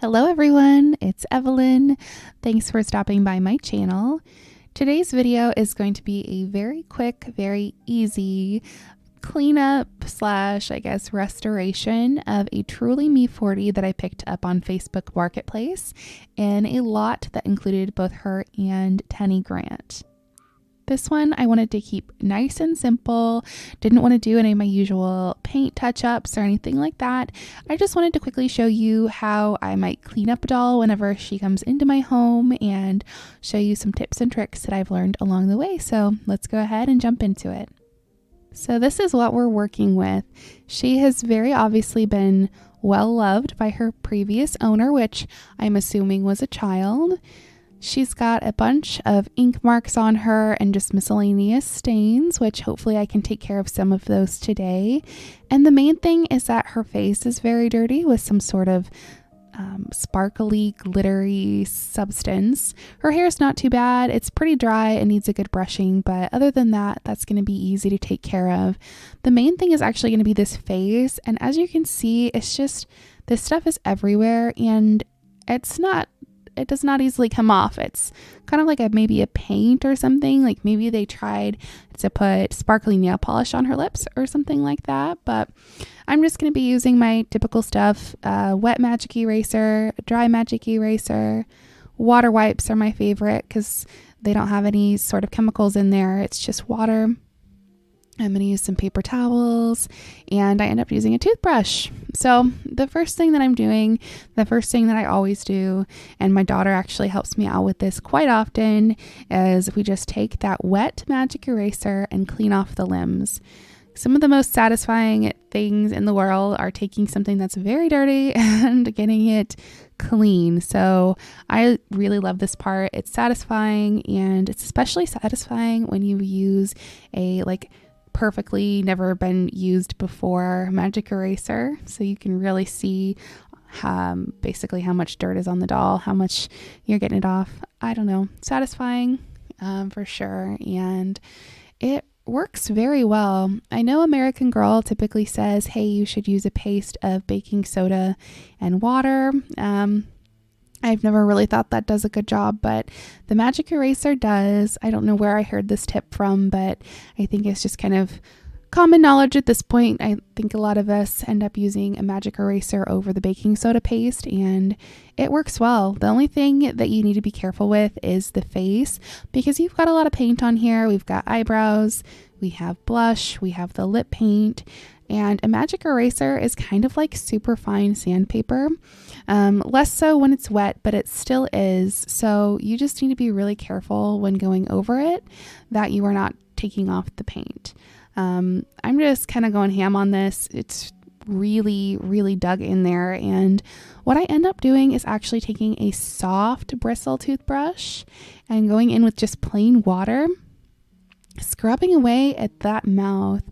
Hello everyone, it's Evelyn. Thanks for stopping by my channel. Today's video is going to be a very quick, very easy cleanup slash, restoration of a Truly Me 40 that I picked up on Facebook Marketplace in a lot that included both her and Tenny Grant. This one I wanted to keep nice and simple, didn't want to do any of my usual paint touch-ups or anything like that. I just wanted to quickly show you how I might clean up a doll whenever she comes into my home and show you some tips and tricks that I've learned along the way. So let's go ahead and jump into it. So this is what we're working with. She has very obviously been well loved by her previous owner, which I'm assuming was a child. She's got a bunch of ink marks on her and just miscellaneous stains, which hopefully I can take care of some of those today. And the main thing is that her face is very dirty with some sort of sparkly, glittery substance. Her hair is not too bad. It's pretty dry and needs a good brushing, but other than that, that's going to be easy to take care of. The main thing is actually going to be this face. And as you can see, it's just, this stuff is everywhere and it does not easily come off. It's kind of like maybe a paint or something. Like maybe they tried to put sparkly nail polish on her lips or something like that. But I'm just going to be using my typical stuff. Wet magic eraser, dry magic eraser, water wipes are my favorite because they don't have any sort of chemicals in there. It's just water. I'm going to use some paper towels and I end up using a toothbrush. So the first thing that I'm doing, the first thing that I always do, and my daughter actually helps me out with this quite often, is we just take that wet magic eraser and clean off the limbs. Some of the most satisfying things in the world are taking something that's very dirty and getting it clean. So I really love this part. It's satisfying, and it's especially satisfying when you use a perfectly never been used before magic eraser, so you can really see basically how much dirt is on the doll, how much you're getting it off. I don't know, satisfying for sure, and it works very well. I know American Girl typically says, hey, you should use a paste of baking soda and water. I've never really thought that does a good job, but the magic eraser does. I don't know where I heard this tip from, but I think it's just kind of common knowledge at this point. I think a lot of us end up using a magic eraser over the baking soda paste, and it works well. The only thing that you need to be careful with is the face, because you've got a lot of paint on here. We've got eyebrows, we have blush, we have the lip paint, and a magic eraser is kind of like super fine sandpaper. Less so when it's wet, but it still is. So you just need to be really careful when going over it that you are not taking off the paint. I'm just kind of going ham on this. It's really, really dug in there. And what I end up doing is actually taking a soft bristle toothbrush and going in with just plain water, scrubbing away at that mouth.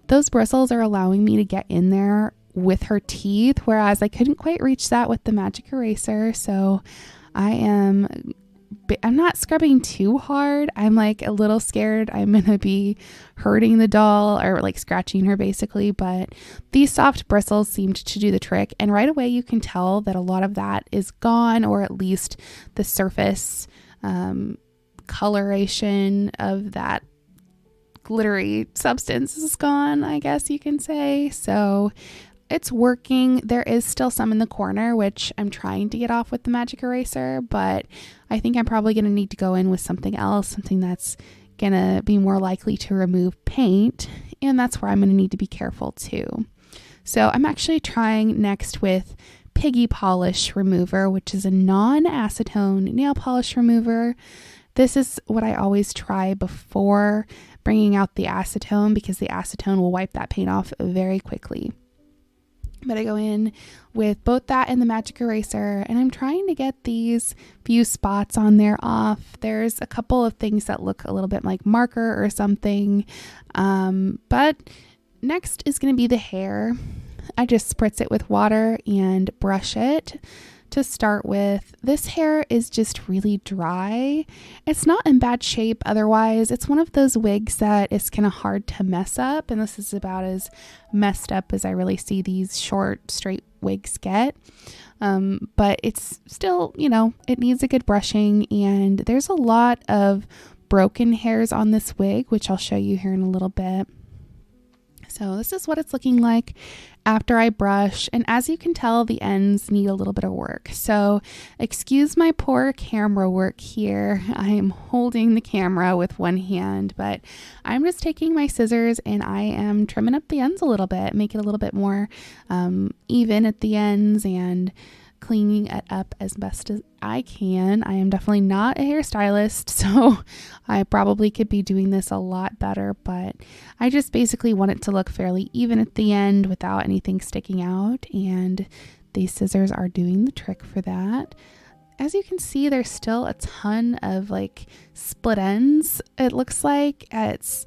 Those bristles are allowing me to get in there with her teeth, whereas I couldn't quite reach that with the magic eraser. So I'm not scrubbing too hard. I'm a little scared I'm gonna be hurting the doll or scratching her basically, but these soft bristles seemed to do the trick, and right away you can tell that a lot of that is gone, or at least the surface coloration of that glittery substance is gone, I guess you can say. So it's working. There is still some in the corner, which I'm trying to get off with the magic eraser, but I think I'm probably going to need to go in with something else, something that's going to be more likely to remove paint, and that's where I'm going to need to be careful too. So I'm actually trying next with Piggy Polish Remover, which is a non-acetone nail polish remover. This is what I always try before bringing out the acetone, because the acetone will wipe that paint off very quickly. But I go in with both that and the magic eraser, and I'm trying to get these few spots on there off. There's a couple of things that look a little bit like marker or something. But next is going to be the hair. I just spritz it with water and brush it. To start with, this hair is just really dry. It's not in bad shape otherwise. It's one of those wigs that is kind of hard to mess up, and this is about as messed up as I really see these short, straight wigs get. But it's still, it needs a good brushing, and there's a lot of broken hairs on this wig, which I'll show you here in a little bit. So this is what it's looking like after I brush, and as you can tell, the ends need a little bit of work. So excuse my poor camera work here. I am holding the camera with one hand, but I'm just taking my scissors and I am trimming up the ends a little bit, make it a little bit more even at the ends, and cleaning it up as best as I can. I am definitely not a hairstylist, so I probably could be doing this a lot better, but I just basically want it to look fairly even at the end without anything sticking out, and these scissors are doing the trick for that. As you can see, there's still a ton of like split ends. It looks like it's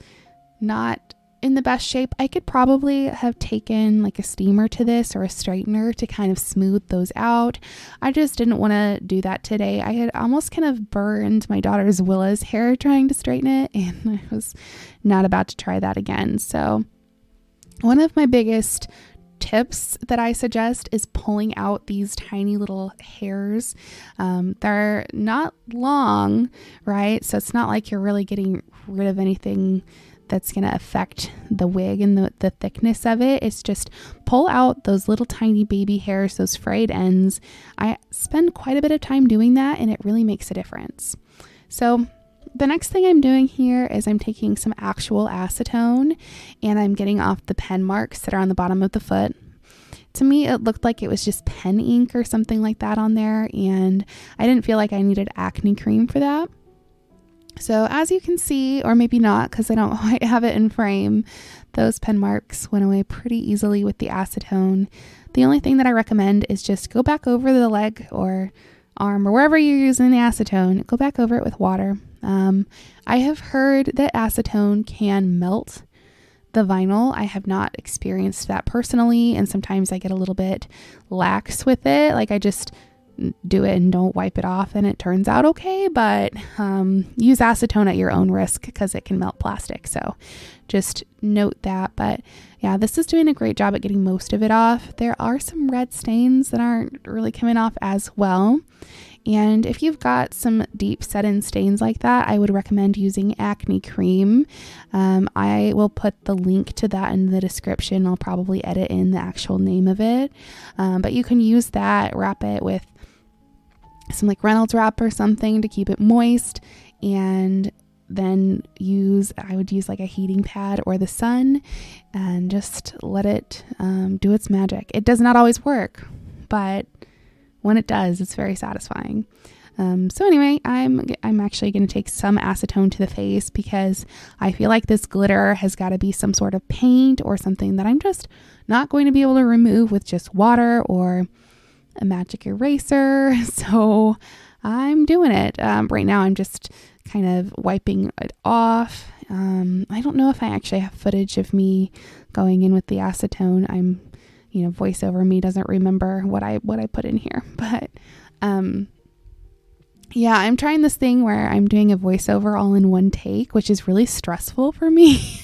not in the best shape. I could probably have taken like a steamer to this or a straightener to kind of smooth those out. I just didn't want to do that today. I had almost kind of burned my daughter's Willa's hair trying to straighten it, and I was not about to try that again. So one of my biggest tips that I suggest is pulling out these tiny little hairs. They're not long, right? So it's not like you're really getting rid of anything that's going to affect the wig and the thickness of it. It's just pull out those little tiny baby hairs, those frayed ends. I spend quite a bit of time doing that, and it really makes a difference. So the next thing I'm doing here is I'm taking some actual acetone and I'm getting off the pen marks that are on the bottom of the foot. To me, it looked like it was just pen ink or something like that on there, and I didn't feel like I needed acne cream for that. So as you can see, or maybe not because I don't quite have it in frame, those pen marks went away pretty easily with the acetone. The only thing that I recommend is just go back over the leg or arm or wherever you're using the acetone, go back over it with water. I have heard that acetone can melt the vinyl. I have not experienced that personally, and sometimes I get a little bit lax with it. Like I just do it and don't wipe it off and it turns out okay, but use acetone at your own risk because it can melt plastic. So just note that. But yeah, this is doing a great job at getting most of it off. There are some red stains that aren't really coming off as well. And if you've got some deep set-in stains like that, I would recommend using acne cream. I will put the link to that in the description. I'll probably edit in the actual name of it. But you can use that, wrap it with some like Reynolds wrap or something to keep it moist, and then I would use like a heating pad or the sun and just let it do its magic. It does not always work, but when it does, it's very satisfying. So anyway, I'm actually going to take some acetone to the face because I feel like this glitter has got to be some sort of paint or something that I'm just not going to be able to remove with just water or a magic eraser. So I'm doing it. Right now I'm just kind of wiping it off. I don't know if I actually have footage of me going in with the acetone. Voiceover me doesn't remember what I put in here, but yeah, I'm trying this thing where I'm doing a voiceover all in one take, which is really stressful for me.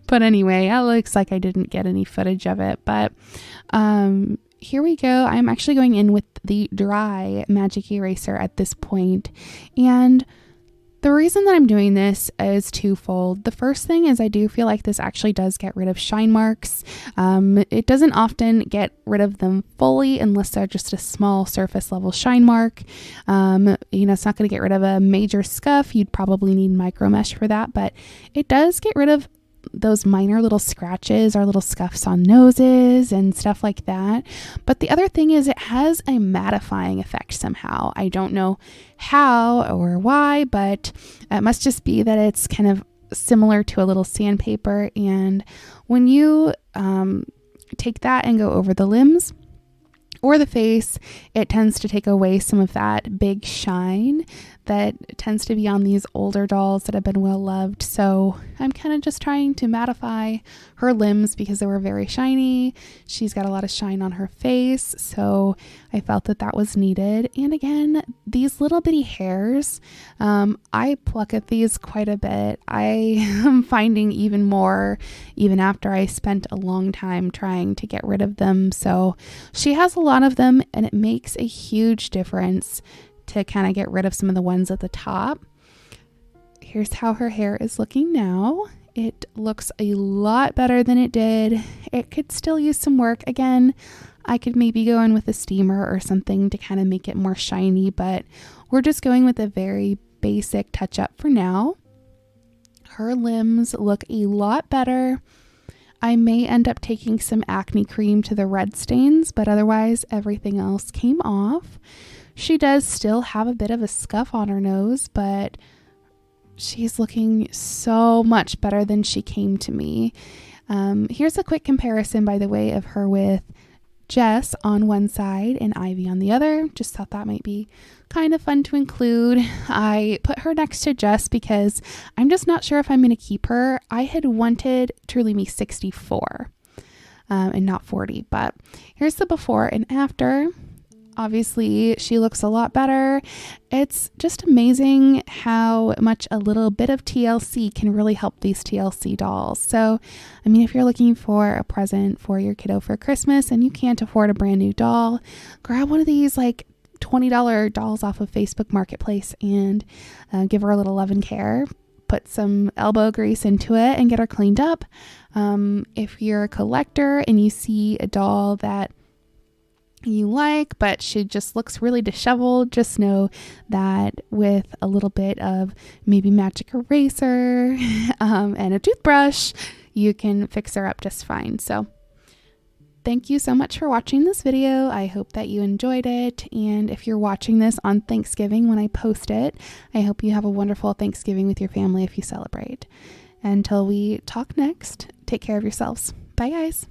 But anyway, it looks like I didn't get any footage of it, but here we go. I'm actually going in with the dry magic eraser at this point, and the reason that I'm doing this is twofold. The first thing is I do feel like this actually does get rid of shine marks. It doesn't often get rid of them fully unless they're just a small surface level shine mark. It's not going to get rid of a major scuff. You'd probably need micro mesh for that, but it does get rid of those minor little scratches or little scuffs on noses and stuff like that. But the other thing is it has a mattifying effect somehow. I don't know how or why, but it must just be that it's kind of similar to a little sandpaper. And when you take that and go over the limbs or the face, it tends to take away some of that big shine that tends to be on these older dolls that have been well loved. So I'm kind of just trying to mattify her limbs because they were very shiny. She's got a lot of shine on her face, so I felt that that was needed. And again, these little bitty hairs, I pluck at these quite a bit. I am finding even more even after I spent a long time trying to get rid of them. So she has a lot of them, and it makes a huge difference to kind of get rid of some of the ones at the top. Here's how her hair is looking now. It looks a lot better than it did. It could still use some work. Again, I could maybe go in with a steamer or something to kind of make it more shiny, but we're just going with a very basic touch up for now. Her limbs look a lot better. I may end up taking some acne cream to the red stains, but otherwise everything else came off. She does still have a bit of a scuff on her nose, but she's looking so much better than she came to me. Here's a quick comparison, by the way, of her with Jess on one side and Ivy on the other. Just thought that might be kind of fun to include. I put her next to Jess because I'm just not sure if I'm going to keep her. I had wanted Truly Me 64 and not 40, but here's the before and after. Obviously, she looks a lot better. It's just amazing how much a little bit of TLC can really help these TLC dolls. So, I mean, if you're looking for a present for your kiddo for Christmas and you can't afford a brand new doll, grab one of these like $20 dolls off of Facebook Marketplace and give her a little love and care. Put some elbow grease into it and get her cleaned up. If you're a collector and you see a doll that you like, but she just looks really disheveled, just know that with a little bit of maybe magic eraser and a toothbrush, you can fix her up just fine. So thank you so much for watching this video. I hope that you enjoyed it. And if you're watching this on Thanksgiving when I post it, I hope you have a wonderful Thanksgiving with your family if you celebrate. Until we talk next, take care of yourselves. Bye, guys.